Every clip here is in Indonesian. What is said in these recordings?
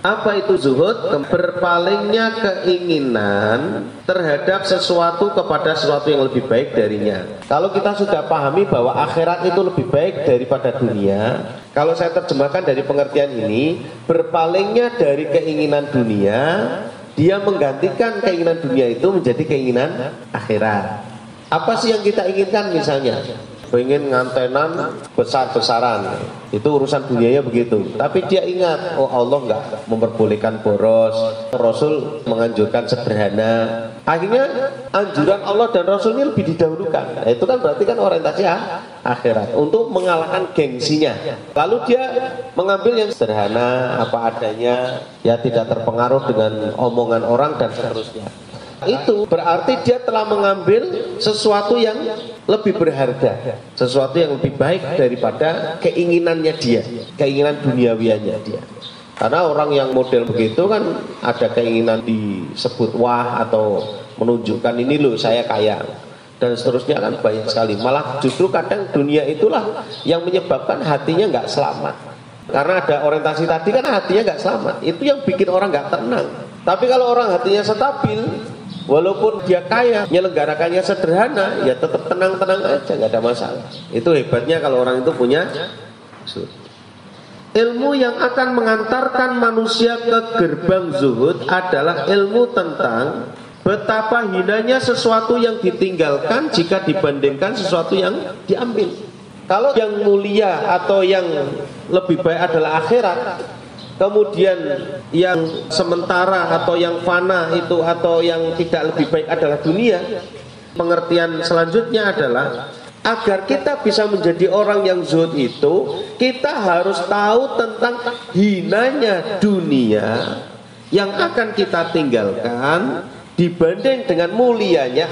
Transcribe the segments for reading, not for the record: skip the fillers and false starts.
Apa itu zuhud? Berpalingnya keinginan terhadap sesuatu kepada sesuatu yang lebih baik darinya. Kalau kita sudah pahami bahwa akhirat itu lebih baik daripada dunia, kalau saya terjemahkan dari pengertian ini, berpalingnya dari keinginan dunia, dia menggantikan keinginan dunia itu menjadi keinginan akhirat. Apa sih yang kita inginkan misalnya? Pengen ngantenan besar-besaran, itu urusan dunianya begitu. Tapi dia ingat, oh Allah nggak memperbolehkan boros, Rasul menganjurkan sederhana. Akhirnya anjuran Allah dan Rasul ini lebih didahulukan. Nah, itu kan berarti kan orientasi akhirat untuk mengalahkan gengsinya. Lalu dia mengambil yang sederhana, apa adanya, ya tidak terpengaruh dengan omongan orang dan seterusnya. Itu berarti dia telah mengambil sesuatu yang lebih berharga, sesuatu yang lebih baik daripada keinginannya dia, keinginan duniawiannya dia. Karena orang yang model begitu kan ada keinginan disebut wah atau menunjukkan ini loh saya kaya dan seterusnya kan banyak sekali. Malah justru kadang dunia itulah yang menyebabkan hatinya nggak selamat. Karena ada orientasi tadi kan hatinya nggak selamat. Itu yang bikin orang nggak tenang. Tapi kalau orang hatinya stabil, walaupun dia kaya, menyelenggarakannya sederhana, ya tetap tenang-tenang aja, nggak ada masalah. Itu hebatnya kalau orang itu punya ilmu yang akan mengantarkan manusia ke gerbang zuhud adalah ilmu tentang betapa hinanya sesuatu yang ditinggalkan jika dibandingkan sesuatu yang diambil. Kalau yang mulia atau yang lebih baik adalah akhirat, kemudian yang sementara atau yang fana itu atau yang tidak lebih baik adalah dunia. Pengertian selanjutnya adalah agar kita bisa menjadi orang yang zuhud itu, kita harus tahu tentang hinanya dunia yang akan kita tinggalkan dibanding dengan mulianya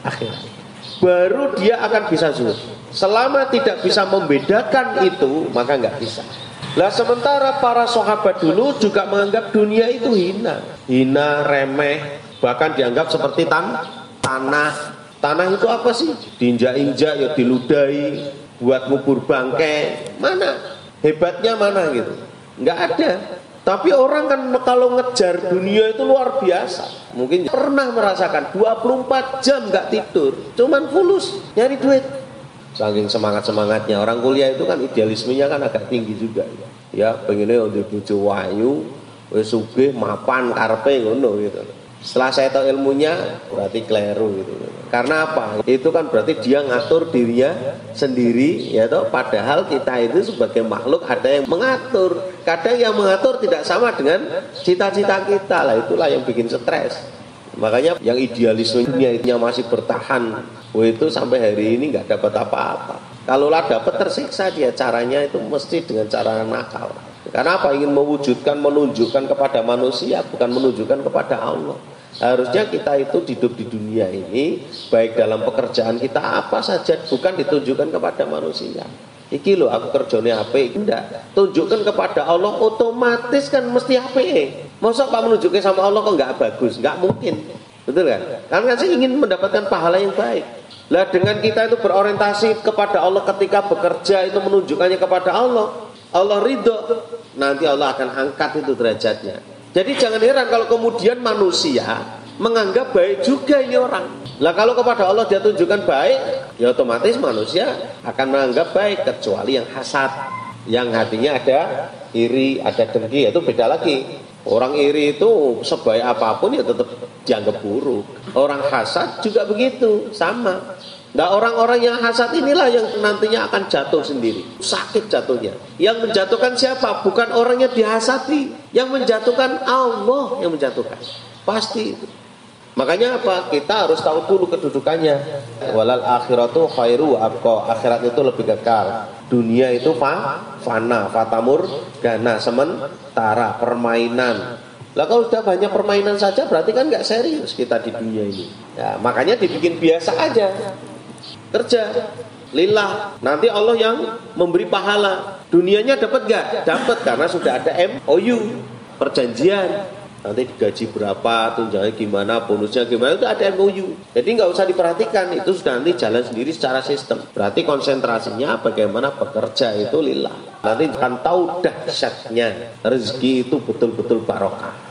akhirat. Baru dia akan bisa zuhud. Selama tidak bisa membedakan itu, maka nggak bisa. Lah sementara para sahabat dulu juga menganggap dunia itu hina, remeh, bahkan dianggap seperti tanah. Tanah itu apa sih? Diinjak-injak ya diludahi, buat ngubur bangkai. Mana? Hebatnya mana gitu? Nggak ada. Tapi orang kan kalau ngejar dunia itu luar biasa. Mungkin pernah merasakan 24 jam nggak tidur, cuman fulus nyari duit. Saking semangat-semangatnya orang kuliah itu kan idealismenya kan agak tinggi juga ya. Ya pengennya untuk bojo wayu, wis sugih mapan karepe ngono gitu. Setelah saya tahu ilmunya berarti keliru gitu. Karena apa? Itu kan berarti dia ngatur dirinya sendiri ya toh, padahal kita itu sebagai makhluk ada yang mengatur. Kadang yang mengatur tidak sama dengan cita-cita kita. Lah itulah yang bikin stres. Makanya yang idealismenya masih bertahan, itu sampai hari ini nggak dapat apa-apa. Kalaulah dapat tersiksa dia, caranya itu mesti dengan cara nakal. Karena apa? Ingin menunjukkan kepada manusia, bukan menunjukkan kepada Allah. Harusnya kita itu hidup di dunia ini, baik dalam pekerjaan kita apa saja, bukan ditunjukkan kepada manusia. Iki loh aku kerjanya apik, enggak. Tunjukkan kepada Allah, otomatis kan mesti apik. Masa Pak menunjukkan sama Allah kok enggak bagus? Enggak mungkin. Betul kan? Karena saya ingin mendapatkan pahala yang baik. Lah dengan kita itu berorientasi kepada Allah ketika bekerja itu menunjukkannya kepada Allah, Allah ridho, nanti Allah akan angkat itu derajatnya. Jadi jangan heran kalau kemudian manusia menganggap baik juga ini orang. Lah kalau kepada Allah dia tunjukkan baik, ya otomatis manusia akan menganggap baik, kecuali yang hasad, yang hatinya ada iri, ada dengki, itu beda lagi. Orang iri itu sebaik apapun ya tetap dianggap buruk. Orang hasad juga begitu, sama. Nah orang-orang yang hasad inilah yang nantinya akan jatuh sendiri, sakit jatuhnya. Yang menjatuhkan siapa? Bukan orang yang dihasati, yang menjatuhkan Allah yang menjatuhkan. Pasti itu. Makanya apa? Kita harus tahu dulu kedudukannya. Walal akhiratu khairu abqa. Akhirat itu lebih kekal. Dunia itu fana, fatamur gana, sementara, permainan. Lah kalau sudah banyak permainan saja berarti kan nggak serius kita di dunia ini. Ya, makanya dibikin biasa aja. Kerja lillah, nanti Allah yang memberi pahala. Dunianya dapat gak? Dapat, karena sudah ada MOU, perjanjian. nanti digaji berapa, tunjangannya gimana, bonusnya gimana, itu ada MOU. Jadi nggak usah diperhatikan, itu sudah nanti jalan sendiri secara sistem. Berarti konsentrasinya bagaimana bekerja itu lillah. Nanti akan tahu dahsyatnya rezeki itu betul-betul barokah.